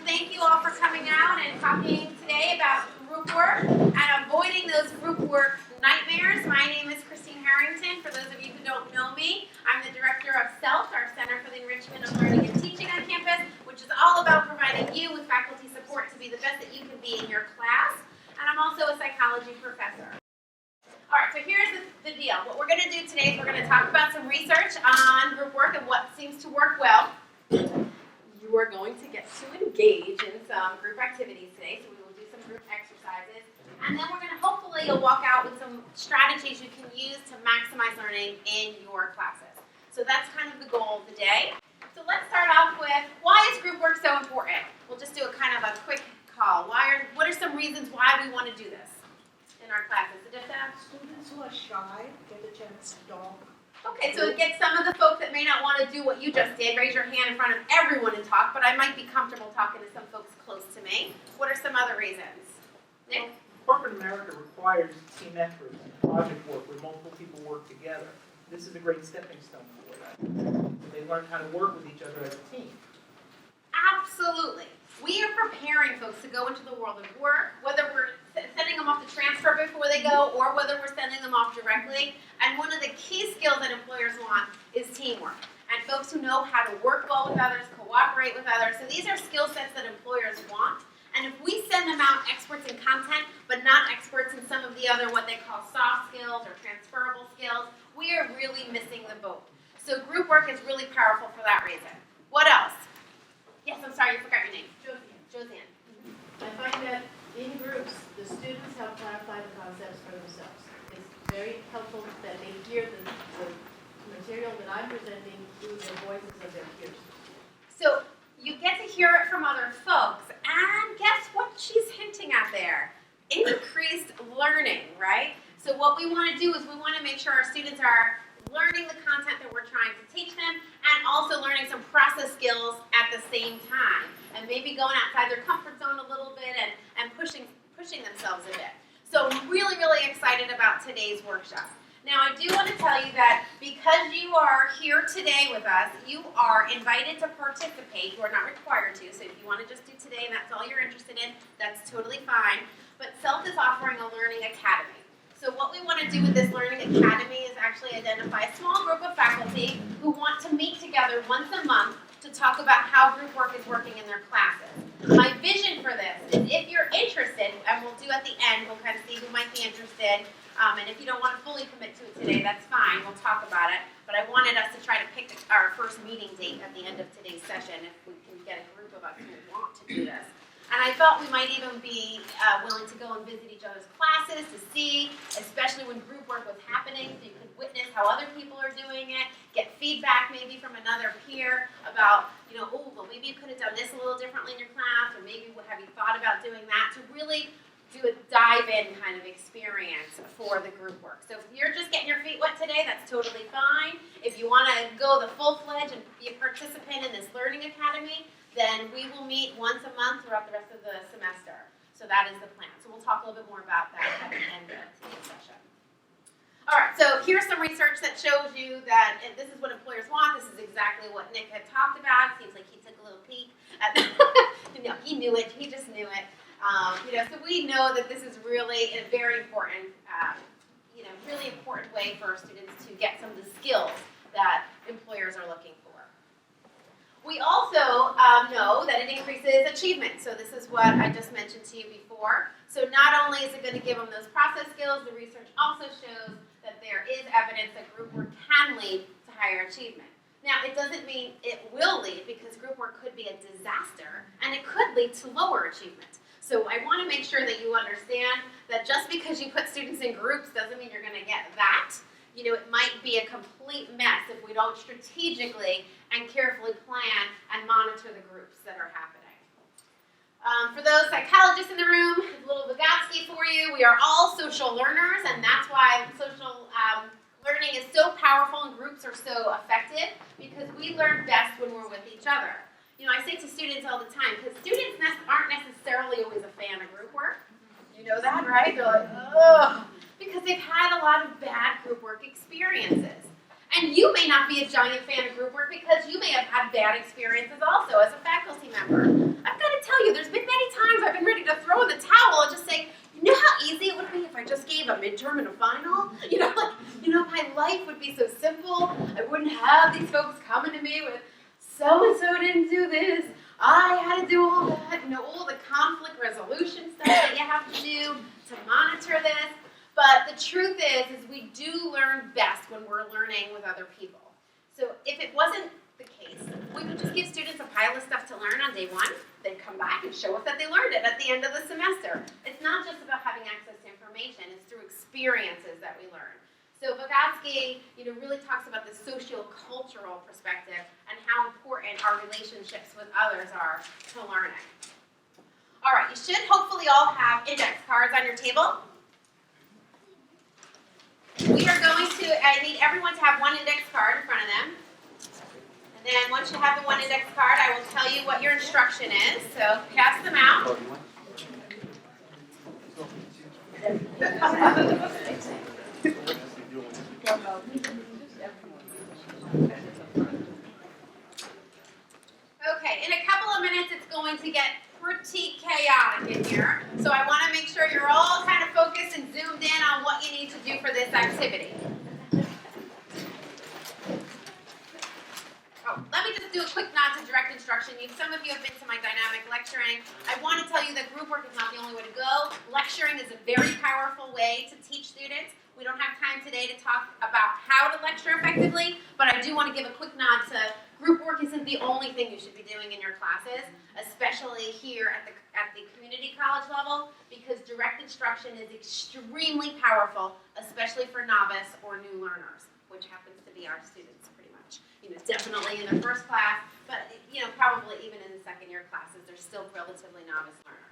thank you all for coming out and talking today about group work and avoiding those group work nightmares. My name is Christine Harrington. For those of you who don't know me, I'm the director of CELT, our Center for the Enrichment of Learning and Teaching on campus, which is all about providing you with faculty support to be the best that you can be in your class. And I'm also a psychology professor. All right, so here's the deal. What we're going to do today is we're going to talk about some research on group work and what seems to work well. You are going to get to engage in some group activities today, so we will do some group exercises. And then we're going to hopefully you'll walk out with some strategies you can use to maximize learning in your classes. So that's kind of the goal of the day. So let's start off with, why is group work so important? We'll just do a kind of a quick call. What are some reasons why we want to do this in our classes? Students who are shy get a chance to talk. Okay, so get some of the folks that may not want to do what you just did, raise your hand in front of everyone and talk, but I might be comfortable talking to some folks close to me. What are some other reasons? Nick? Corporate America requires team effort and project work where multiple people work together. This is a great stepping stone for that. They learn how to work with each other as a team. Absolutely. We are preparing folks to go into the world of work, whether we're sending them off to transfer before they go or whether we're sending them off directly. And one of the key skills that employers want is teamwork. And folks who know how to work well with others, cooperate with others. So these are skill sets that employers want. And if we send them out experts in content, but not experts in some of the other what they call soft skills or transferable skills, we are really missing the boat. So group work is really powerful for that reason. What else? Yes, I'm sorry, you forgot your name. Josanne. I find that in groups, the students help clarify the concepts for themselves. It's very helpful that they hear the material that I'm presenting through the voices of their peers. So you get to hear it from other folks, and guess what she's hinting at there? Increased learning, right? So what we want to do is we want to make sure our students are learning the content that we're trying to teach them and also learning some process skills at the same time and maybe going outside their comfort zone a little bit and pushing themselves a bit. So I'm really, really excited about today's workshop. Now I do want to tell you that because you are here today with us, you are invited to participate. You are not required to, so if you want to just do today and that's all you're interested in, that's totally fine. But CELT is offering a learning academy. So what we want to do with this Learning Academy is actually identify a small group of faculty who want to meet together once a month to talk about how group work is working in their classes. My vision for this is if you're interested, and we'll do at the end, we'll kind of see who might be interested, and if you don't want to fully commit to it today, that's fine, we'll talk about it. But I wanted us to try to pick our first meeting date at the end of today's session if we can get a group of us who want to do this. And I thought we might even be willing to go and visit each other's classes to see, especially when group work was happening, so you could witness how other people are doing it, get feedback maybe from another peer about, oh, well, maybe you could have done this a little differently in your class, or maybe have you thought about doing that, to really do a dive-in kind of experience for the group work. So if you're just getting your feet wet today, that's totally fine. If you want to go the full-fledged and be a participant in this Learning Academy, then we will meet once a month throughout the rest of the semester. So that is the plan. So we'll talk a little bit more about that at the end of today's session. All right, so here's some research that shows you that this is what employers want. This is exactly what Nick had talked about. Seems like he took a little peek at no, he knew it. He just knew it. So we know that this is really a very important, really important way for students to get some of the skills that employers are looking for. We also know that it increases achievement. So this is what I just mentioned to you before. So not only is it going to give them those process skills, the research also shows that there is evidence that group work can lead to higher achievement. Now, it doesn't mean it will lead, because group work could be a disaster, and it could lead to lower achievement. So I want to make sure that you understand that just because you put students in groups doesn't mean you're going to get that. It might be a complete mess if we don't strategically and carefully plan and monitor the groups that are happening. For those psychologists in the room, a little Vygotsky for you. We are all social learners, and that's why social learning is so powerful and groups are so effective, because we learn best when we're with each other. I say to students all the time, because students aren't necessarily always a fan of group work. You know that, right? They're like, ugh, because they've had a lot of bad group work experiences. And you may not be a giant fan of group work because you may have had bad experiences also as a faculty member. I've got to gotta tell you, there's been many times I've been ready to throw in the towel and just say, you know how easy it would be if I just gave a midterm and a final? My life would be so simple. I wouldn't have these folks coming to me with, so-and-so didn't do this. I had to do all that, all the conflict resolution stuff that you have to do to monitor this. But the truth is we do learn best when we're learning with other people. So if it wasn't the case, we would just give students a pile of stuff to learn on day one. They'd come back and show us that they learned it at the end of the semester. It's not just about having access to information, it's through experiences that we learn. So Vygotsky, really talks about the socio-cultural perspective and how important our relationships with others are to learning. All right, you should hopefully all have index cards on your table. I need everyone to have one index card in front of them. And then once you have the one index card, I will tell you what your instruction is. So pass them out. Okay, in a couple of minutes it's going to get pretty chaotic in here. So I want to make sure you're all kind of focused and zoomed in on what you need to do for this activity. Let me just do a quick nod to direct instruction. Some of you have been to my dynamic lecturing. I want to tell you that group work is not the only way to go. Lecturing is a very powerful way to teach students. We don't have time today to talk about how to lecture effectively, but I do want to give a quick nod to group work isn't the only thing you should be doing in your classes, especially here at the community college level, because direct instruction is extremely powerful, especially for novice or new learners, which happens to be our students pretty much. Definitely in their first class, but probably even in the second year classes, they're still relatively novice learners.